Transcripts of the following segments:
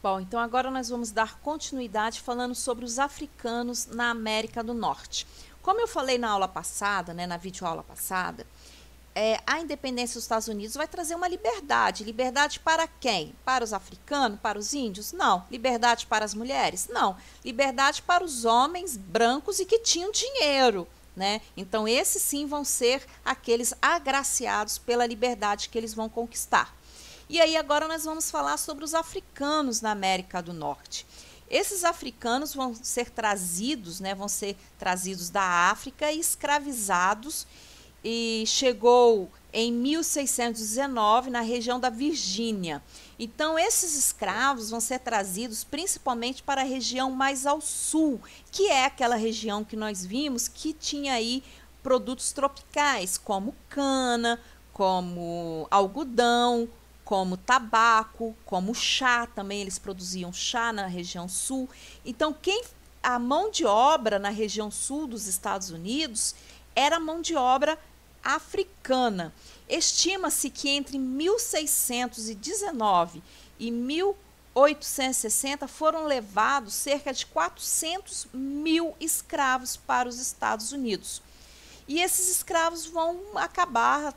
Bom, então agora nós vamos dar continuidade falando sobre os africanos na América do Norte. Como eu falei na aula passada, né, na videoaula passada, a independência dos Estados Unidos vai trazer uma liberdade. Liberdade para quem? Para os africanos? Para os índios? Não. Liberdade para as mulheres? Não. Liberdade para os homens brancos e que tinham dinheiro, né? Então, esses sim vão ser aqueles agraciados pela liberdade que eles vão conquistar. E aí agora nós vamos falar sobre os africanos na América do Norte. Esses africanos vão ser trazidos, né, vão ser trazidos da África e escravizados, e chegou em 1619 na região da Virgínia. Então, esses escravos vão ser trazidos principalmente para a região mais ao sul, que é aquela região que nós vimos que tinha aí produtos tropicais, como cana, como algodão, como tabaco, como chá, também eles produziam chá na região sul. Então, a mão de obra na região sul dos Estados Unidos era mão de obra africana. Estima-se que entre 1619 e 1860 foram levados cerca de 400 mil escravos para os Estados Unidos. E esses escravos vão acabar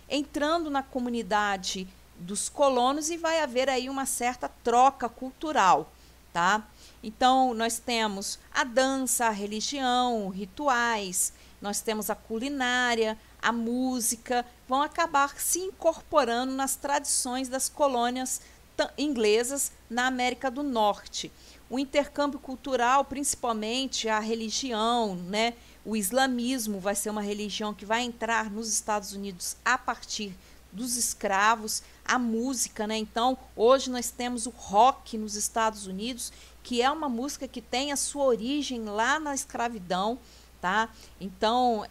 entrando na comunidade dos colonos e vai haver aí uma certa troca cultural, tá? Então, nós temos a dança, a religião, rituais, nós temos a culinária, a música, vão acabar se incorporando nas tradições das colônias inglesas na América do Norte. O intercâmbio cultural, principalmente a religião, né? O islamismo vai ser uma religião que vai entrar nos Estados Unidos a partir dos escravos, a música, né? Então, hoje nós temos o rock nos Estados Unidos, que é uma música que tem a sua origem lá na escravidão, tá? Então,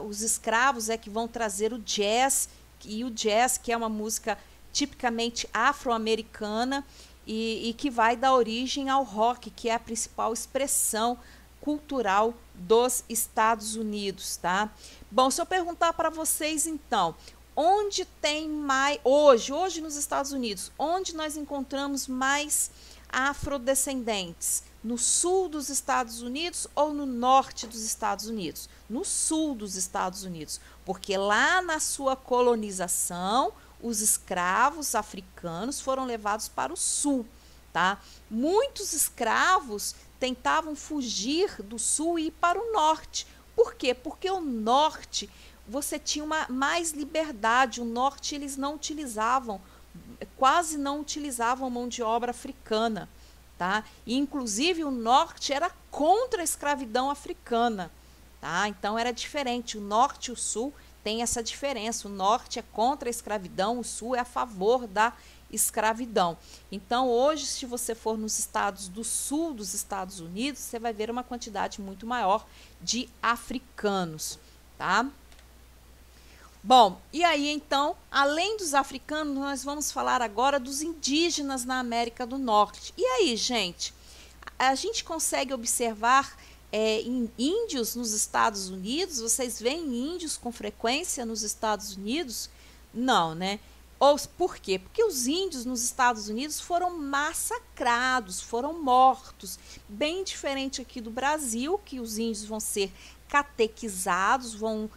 os escravos é que vão trazer o jazz, e o jazz, que é uma música tipicamente afro-americana, e que vai dar origem ao rock, que é a principal expressão cultural dos Estados Unidos, tá? Bom, se eu perguntar para vocês, então, onde tem mais, hoje nos Estados Unidos, onde nós encontramos mais afrodescendentes? No sul dos Estados Unidos ou no norte dos Estados Unidos? No sul dos Estados Unidos, porque lá na sua colonização, os escravos africanos foram levados para o sul, tá? Muitos escravos tentavam fugir do sul e ir para o norte. Por quê? Porque o norte você tinha mais liberdade. O norte eles não utilizavam, quase não utilizavam mão de obra africana, tá? E, inclusive, o norte era contra a escravidão africana, tá? Então era diferente. O norte e o sul tem essa diferença. O norte é contra a escravidão, o sul é a favor da escravidão. Então, hoje, se você for nos estados do sul dos Estados Unidos, você vai ver uma quantidade muito maior de africanos, tá? Bom, e aí então, além dos africanos, nós vamos falar agora dos indígenas na América do Norte. E aí, gente, a gente consegue observar índios nos Estados Unidos? Vocês veem índios com frequência nos Estados Unidos? Não, né? Por quê? Porque os índios nos Estados Unidos foram massacrados, foram mortos. Bem diferente aqui do Brasil, que os índios vão ser catequizados, vão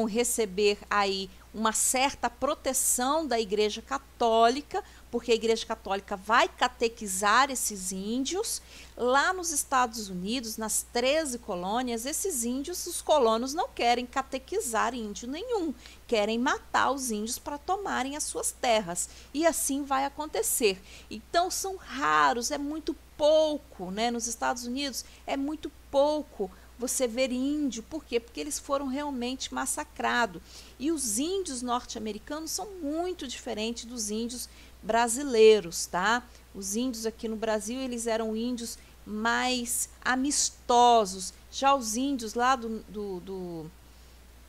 receber aí uma certa proteção da Igreja Católica, porque a Igreja Católica vai catequizar esses índios. Lá nos Estados Unidos, nas 13 colônias, esses índios, os colonos não querem catequizar índio nenhum, querem matar os índios para tomarem as suas terras. E assim vai acontecer. Então, são raros, é muito pouco, né? Nos Estados Unidos é muito pouco você ver índio. Por quê? Porque eles foram realmente massacrados. E os índios norte-americanos são muito diferentes dos índios brasileiros, tá? Os índios aqui no Brasil, eles eram índios mais amistosos. Já os índios lá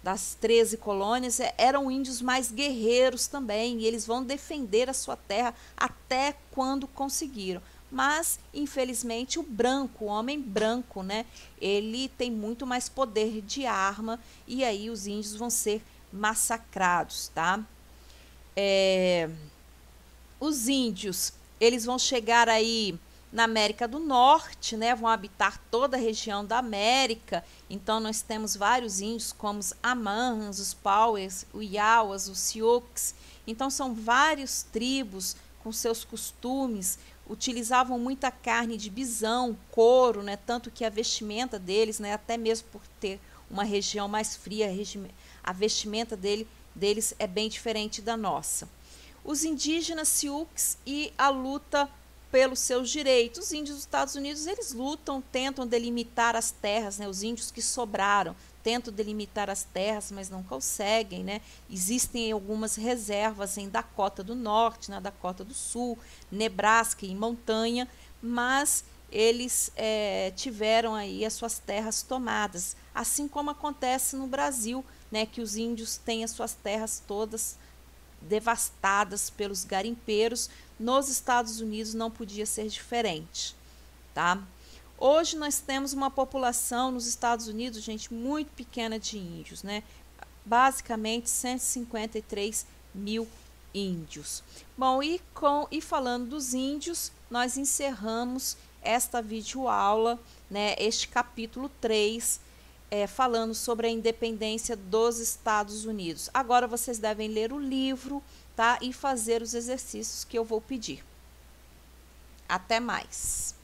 das 13 colônias eram índios mais guerreiros também, e eles vão defender a sua terra até quando conseguiram. Mas, infelizmente, o homem branco, né, ele tem muito mais poder de arma, e aí os índios vão ser massacrados, tá? Os índios, eles vão chegar aí na América do Norte, né? Vão habitar toda a região da América. Então, nós temos vários índios, como os Amanhas, os Paues, os Yawas, os Sioux. Então, são vários tribos com seus costumes, utilizavam muita carne de bisão, couro, né? Tanto que a vestimenta deles, né? Até mesmo por ter uma região mais fria, a vestimenta deles é bem diferente da nossa. Os indígenas Sioux e a luta pelos seus direitos. Os índios dos Estados Unidos, eles lutam, tentam delimitar as terras, né? Os índios que sobraram tentam delimitar as terras, mas não conseguem, né? Existem algumas reservas em Dakota do Norte, na Dakota do Sul, Nebraska e montanha, mas eles tiveram aí as suas terras tomadas, assim como acontece no Brasil, né? Que os índios têm as suas terras todas devastadas pelos garimpeiros. Nos Estados Unidos não podia ser diferente, tá? Hoje nós temos uma população nos Estados Unidos, gente, muito pequena de índios, né? Basicamente 153 mil índios. Bom, e falando dos índios, nós encerramos esta videoaula, né? Este capítulo 3, falando sobre a independência dos Estados Unidos. Agora vocês devem ler o livro, tá? E fazer os exercícios que eu vou pedir. Até mais!